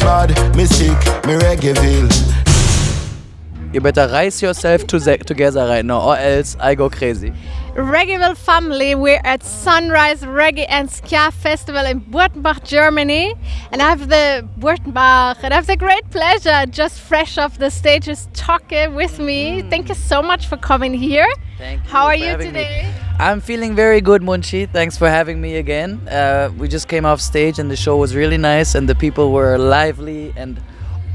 bad, me sick, me Reggaeville. You better rise yourself together right now, or else I go crazy. Reggaeville family, we're at Sunrise Reggae and Ska Festival in Württemberg, Germany. And I have the great pleasure, just fresh off the stage, is Tóke with me. Thank you so much for coming here. Thank you. How are you today? I'm feeling very good, Munshi. Thanks for having me again. We just came off stage and the show was really nice and the people were lively and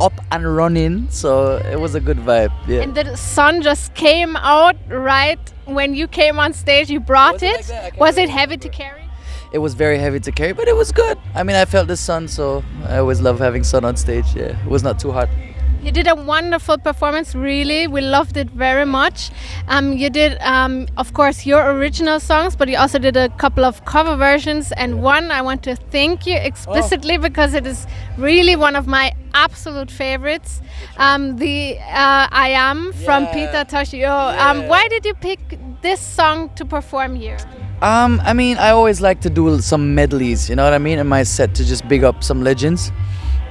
up and running, so it was a good vibe. Yeah. And the sun just came out right when you came on stage. You brought it. Like Was it heavy to carry? It was very heavy to carry, but it was good. I mean, I felt the sun, so I always love having sun on stage. Yeah, it was not too hot. You did a wonderful performance, really. We loved it very much. You did, of course, your original songs, but you also did a couple of cover versions. And one, I want to thank you explicitly because it is really one of my absolute favorites. The I Am from Peter Tosh. Why did you pick this song to perform here? I mean, I always like to do some medleys, you know what I mean, in my set to just big up some legends.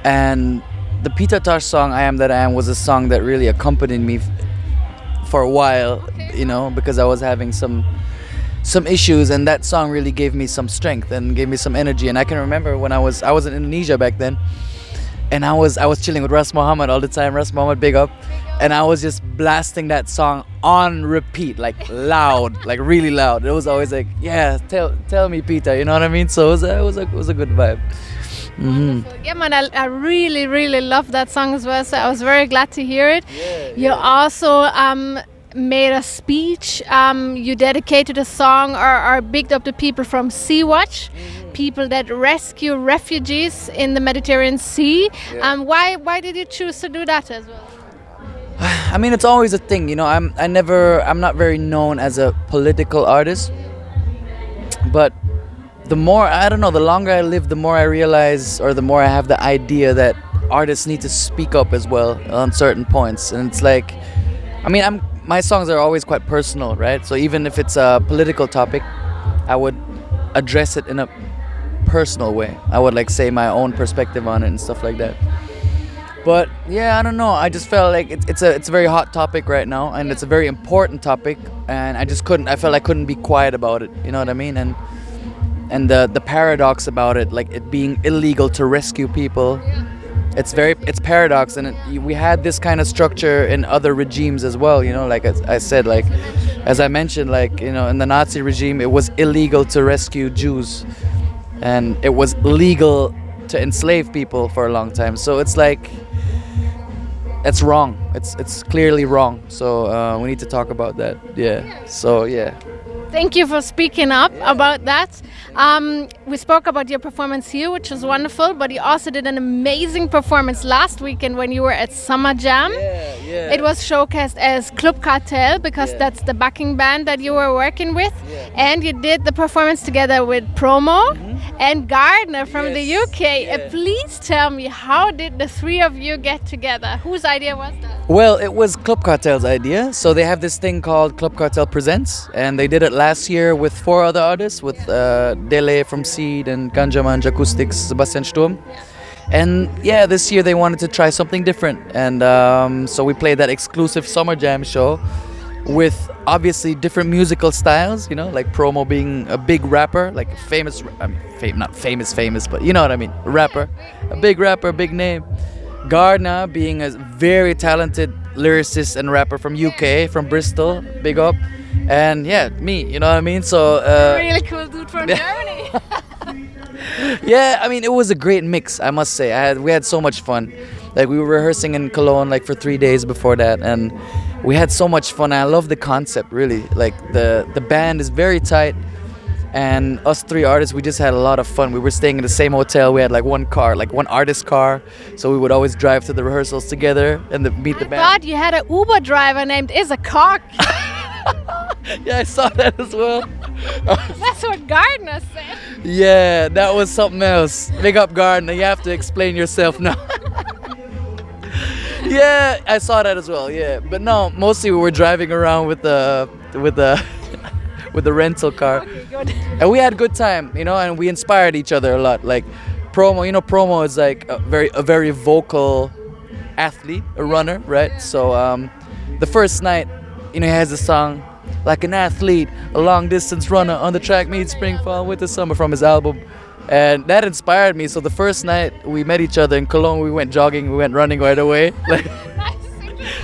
And the Peter Tosh song, I Am That I Am, was a song that really accompanied me for a while, you know, because I was having some issues, and that song really gave me some strength and gave me some energy. And I can remember when I was in Indonesia back then, and I was chilling with Ras Muhammad all the time. Ras Muhammad, big up. And I was just blasting that song on repeat, like loud, like really loud. It was always like, yeah, tell me, Peter, you know what I mean? So it was a good vibe. Mm-hmm. Yeah, man, I really, really love that song as well. So I was very glad to hear it. You also made a speech. You dedicated a song or bigged up the people from Sea-Watch, people that rescue refugees in the Mediterranean Sea. Why did you choose to do that as well? I mean, it's always a thing, you know. I'm not very known as a political artist, but the longer I live, the more I realize, or the more I have the idea that artists need to speak up as well on certain points. And it's like, I mean, my songs are always quite personal, right? So even if it's a political topic, I would address it in a personal way. I would like say my own perspective on it and stuff like that. But yeah, I don't know. I just felt like it's a very hot topic right now, and it's a very important topic, and I felt I couldn't be quiet about it. You know what I mean? And the paradox about it, like it being illegal to rescue people, it's paradox, and we had this kind of structure in other regimes as well. You know, like I said, like as I mentioned, like, you know, in the Nazi regime, it was illegal to rescue Jews, and it was legal to enslave people for a long time. So it's like, it's wrong. It's clearly wrong. So we need to talk about that. Yeah. So yeah. Thank you for speaking up about that. We spoke about your performance here, which was wonderful, but you also did an amazing performance last weekend when you were at Summer Jam. Yeah. It was showcased as Club Cartel because that's the backing band that you were working with. And you did the performance together with Promo and Gardner from the UK. Please tell me, how did the three of you get together? Whose idea was that? Well, it was Club Cartel's idea. So they have this thing called Club Cartel Presents, and they did it last year with 4 other artists, with Dele from Seed and Ganjaman, Acoustics, Sebastian Sturm. And yeah, this year they wanted to try something different. And so we played that exclusive Summer Jam show with obviously different musical styles, you know, like Promo being a big rapper, like famous, not famous, but you know what I mean, rapper, a big rapper, big name. Gardner being a very talented lyricist and rapper from UK, from Bristol, big up. And yeah, me, you know what I mean? So really cool dude from Germany. Yeah, I mean, it was a great mix, I must say. We had so much fun. Like, we were rehearsing in Cologne like for 3 days before that, and we had so much fun. I love the concept, really. Like, the band is very tight, and us 3 artists, we just had a lot of fun. We were staying in the same hotel. We had like one car, like one artist car, so we would always drive to the rehearsals together and meet the band. I thought you had an Uber driver named Isakak. Yeah, I saw that as well. That's what Gardner said. Yeah, that was something else. Big up Gardner, you have to explain yourself now. Yeah, I saw that as well. Yeah, but no, mostly we were driving around with the rental car, Okay, good. and we had a good time, you know, and we inspired each other a lot. Like, Promo, Promo is like a very vocal athlete, a runner, right? So the first night, he has a song like an athlete, a long distance runner on the track meets spring, fall, winter, summer from his album. And that inspired me. So the first night we met each other in Cologne, we went jogging, we went running right away. Like,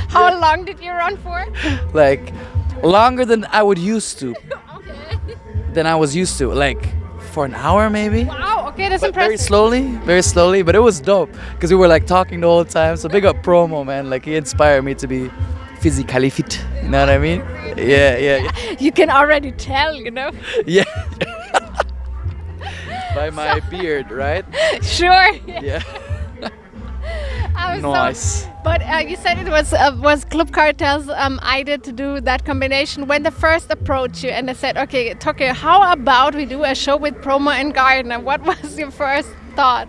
how long did you run for? Like longer than I would used to. Okay. Than I was used to. Like for an hour maybe. Wow, okay, that's But impressive. very slowly, but it was dope because we were like talking the whole time. So big up Promo, man. Like he inspired me to be physically fit. You know what I mean? Yeah. You can already tell, Yeah. By my beard, right? Sure. Yeah. I was Nice. But you said it was Club Cartel's idea to do that combination. When they first approached you and they said, okay, Tóke, how about we do a show with Promo and Gardner? What was your first thought?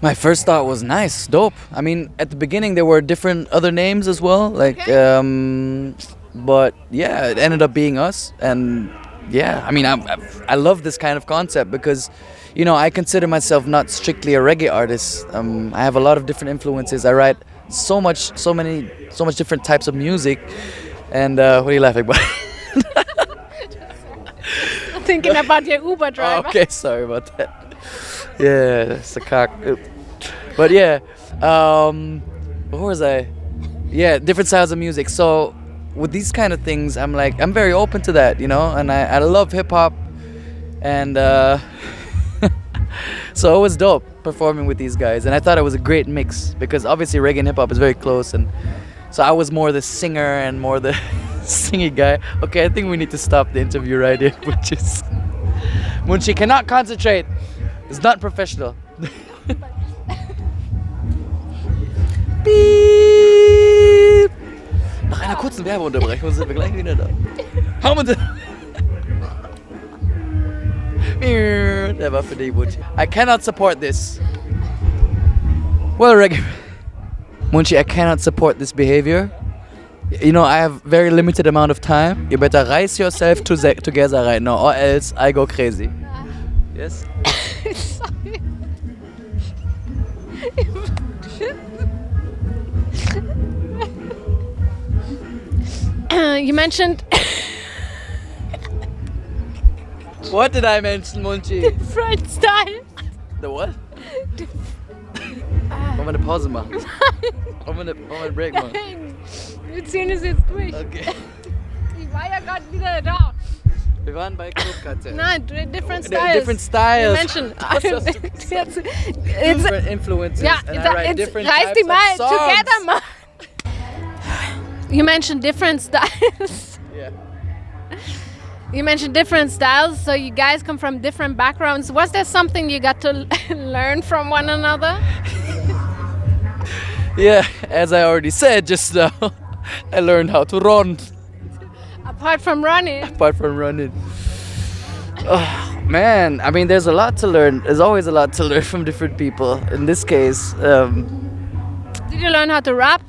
My first thought was nice, dope. I mean, at the beginning there were different other names as well, like, but yeah, it ended up being us, and yeah, I mean, I love this kind of concept because, I consider myself not strictly a reggae artist. I have a lot of different influences. I write so much different types of music, and what are you laughing about? Thinking about your Uber driver. Okay, sorry about that. Yeah, that's a cock. But yeah, where was I? Yeah, different styles of music. So with these kind of things, I'm very open to that, and I love hip hop, and so it was dope performing with these guys, and I thought it was a great mix because obviously reggae and hip hop is very close, and so I was more the singer and more the singing guy. Okay, I think we need to stop the interview right here, which is Munchi cannot concentrate. It's not professional. Piep. Nach einer kurzen Werbeunterbrechung sind wir gleich wieder da. Hau mal Der war für dich, Munchi. I cannot support this. Well, Reggae. Munchi, I cannot support this behavior. I have very limited amount of time. You better rise yourself together right now, or else I go crazy. Yes? Sorry. You mentioned What did I mention, Munchi? different styles. The what? Wollen wir eine Pause machen? Wollen wir einen Break machen? Nein, wir ziehen es jetzt durch. Okay. Ich war ja gerade wieder da. Wir waren bei Club Cartel. Nein, different styles. Different styles. You mentioned Was hast du gesagt? it's Different influences. yeah, and I write it's different reiß die types mal of songs. together, man. You mentioned different styles. Yeah. You mentioned different styles, so you guys come from different backgrounds. Was there something you got to learn from one another? Yeah, as I already said just now, I learned how to run. Apart from running. Apart from running. Oh, man, I mean, there's a lot to learn. There's always a lot to learn from different people. In this case, Did you learn how to rap?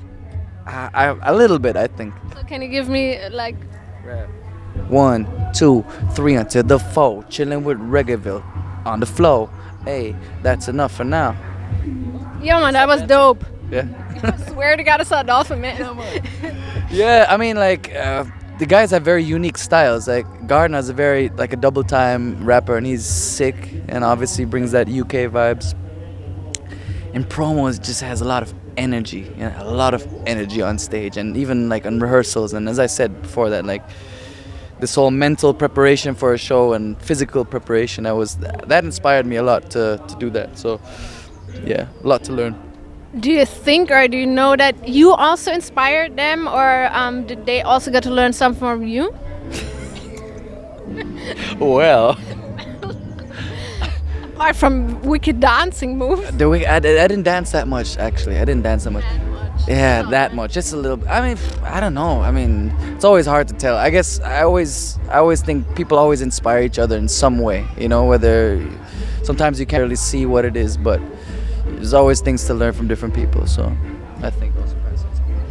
a little bit, I think. So can you give me like 1, 2, 3 until the 4. Chilling with Reggaeville on the flow. Hey, that's enough for now. yeah, man, that was dope. Yeah. I swear to God, I saw a dolphin, man. Yeah, I mean, like, the guys have very unique styles. Like, Gardner's a double time rapper, and he's sick, and obviously brings that UK vibes. And Promo just has a lot of energy, a lot of energy on stage, and even like on rehearsals. And as I said before, that like this whole mental preparation for a show and physical preparation, that inspired me a lot to do that. So yeah, a lot to learn. Do you think or do you know that you also inspired them, or did they also get to learn something from you? Well, Apart from wicked dancing moves. I didn't dance that much, actually. I didn't dance that much. Yeah, that much. Just a little. I mean, I don't know. I mean, it's always hard to tell. I guess I always think people always inspire each other in some way. Whether sometimes you can't really see what it is, but there's always things to learn from different people. So I think those are.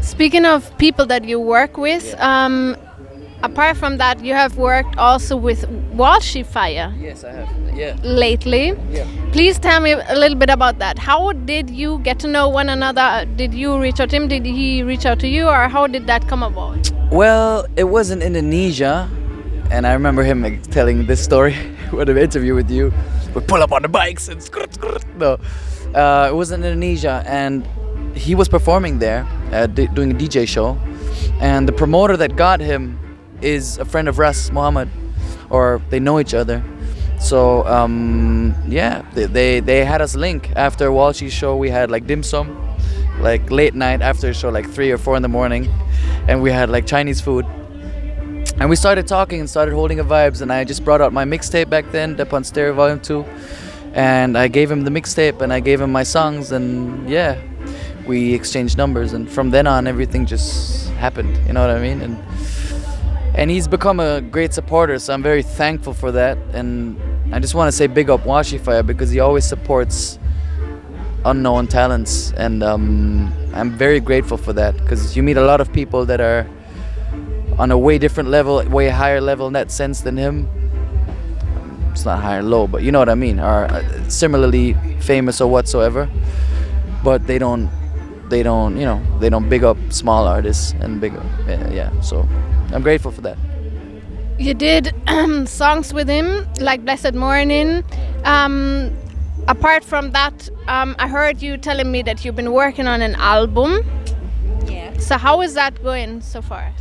Speaking of people that you work with, apart from that, you have worked also with Walshy Fire. Yes, I have. Yeah. Lately. Yeah. Please tell me a little bit about that. How did you get to know one another? Did you reach out to him? Did he reach out to you? Or how did that come about? Well, it was in Indonesia, and I remember him telling this story with an interview with you. We pull up on the bikes and no. It was in Indonesia, and he was performing there, doing a DJ show, and the promoter that got him is a friend of Ras Muhammad, or they know each other. So yeah, they had us link after Walshy's show. We had like dim sum, like late night after the show, like 3 or 4 in the morning, and we had like Chinese food. And we started talking and started holding a vibes, and I just brought out my mixtape back then, Depon Stereo Volume 2, and I gave him the mixtape and I gave him my songs, and yeah, we exchanged numbers, and from then on everything just happened, you know what I mean? And he's become a great supporter, so I'm very thankful for that. And I just want to say big up Walshy Fire, because he always supports unknown talents, and I'm very grateful for that, because you meet a lot of people that are on a way different level, way higher level in that sense than him. It's not high or low, but you know what I mean, are similarly famous or whatsoever, but they don't big up small artists and big up, yeah, so I'm grateful for that. You did songs with him, like Blessed Morning. Apart from that, I heard you telling me that you've been working on an album. Yeah. So how is that going so far?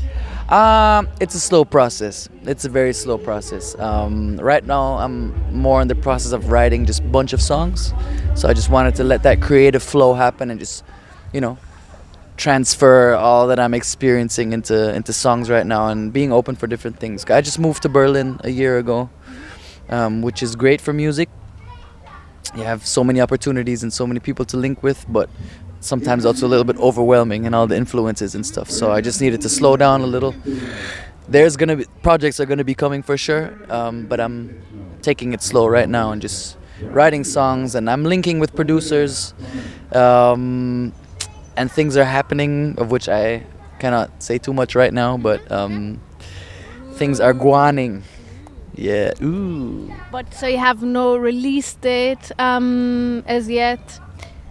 It's a slow process. It's a very slow process. Right now, I'm more in the process of writing just a bunch of songs. So I just wanted to let that creative flow happen and just, transfer all that I'm experiencing into songs right now, and being open for different things. I just moved to Berlin a year ago, which is great for music. You have so many opportunities and so many people to link with, but sometimes also a little bit overwhelming and all the influences and stuff. So I just needed to slow down a little. Projects are gonna be coming for sure, but I'm taking it slow right now and just writing songs, and I'm linking with producers, and things are happening, of which I cannot say too much right now, but things are guaning. Yeah. Ooh. But so you have no release date as yet.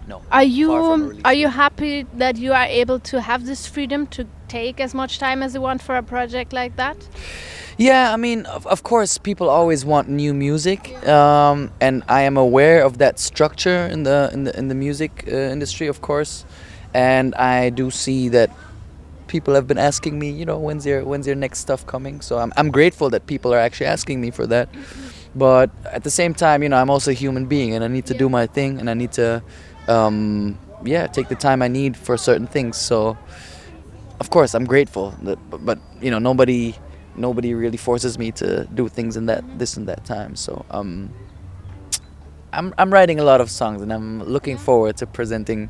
No. Are Far from you happy that you are able to have this freedom to take as much time as you want for a project like that? Yeah, I mean, of course, people always want new music, and I am aware of that structure in the music industry, of course, and I do see that people have been asking me, when's your next stuff coming? So I'm grateful that people are actually asking me for that, but at the same time, I'm also a human being, and I need to do my thing, and I need to, take the time I need for certain things. So, of course, I'm grateful, but nobody really forces me to do things in this and that time. So I'm writing a lot of songs, and I'm looking forward to presenting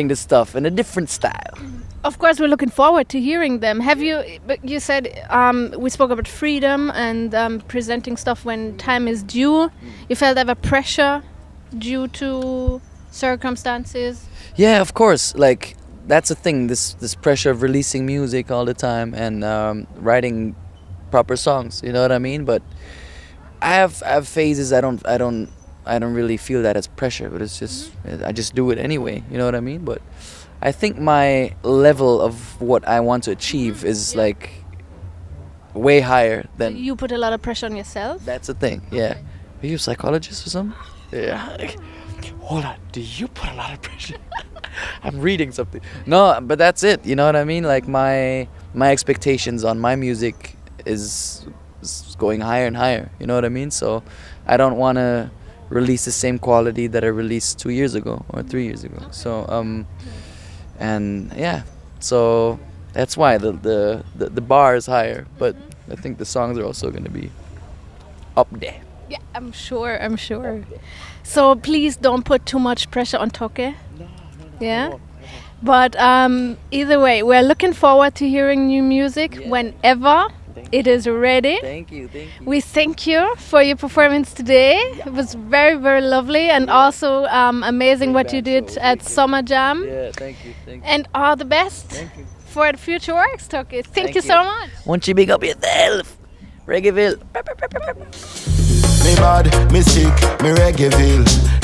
the stuff in a different style. Of course, we're looking forward to hearing them. You said we spoke about freedom and presenting stuff when time is due. You felt ever pressure due to circumstances? Yeah, of course. Like, that's the thing. This pressure of releasing music all the time and writing proper songs. You know what I mean? But I have phases. I don't really feel that as pressure. But it's just I just do it anyway. You know what I mean? But I think my level of what I want to achieve is like way higher than. You put a lot of pressure on yourself? That's the thing. Yeah. Are you a psychologist or something? Yeah. Hold on. Do you put a lot of pressure? I'm reading something. No, but that's it. You know what I mean? Like my expectations on my music is going higher and higher. You know what I mean? So I don't want to release the same quality that I released 2 years ago or 3 years ago. So and yeah, so that's why the bar is higher. But I think the songs are also going to be up there. Yeah, I'm sure. So please don't put too much pressure on Tóke. No. Yeah. But either way, we're looking forward to hearing new music whenever it is ready. Thank you. We thank you for your performance today. It was very, very lovely, and also amazing what you did at Summer Jam. Yeah, thank you. And all the best Thank you. for the future works, Tóke. Thank you so much. Won't you big up yourself? Reggaeville. Me mad, me sick, me Reggaeville.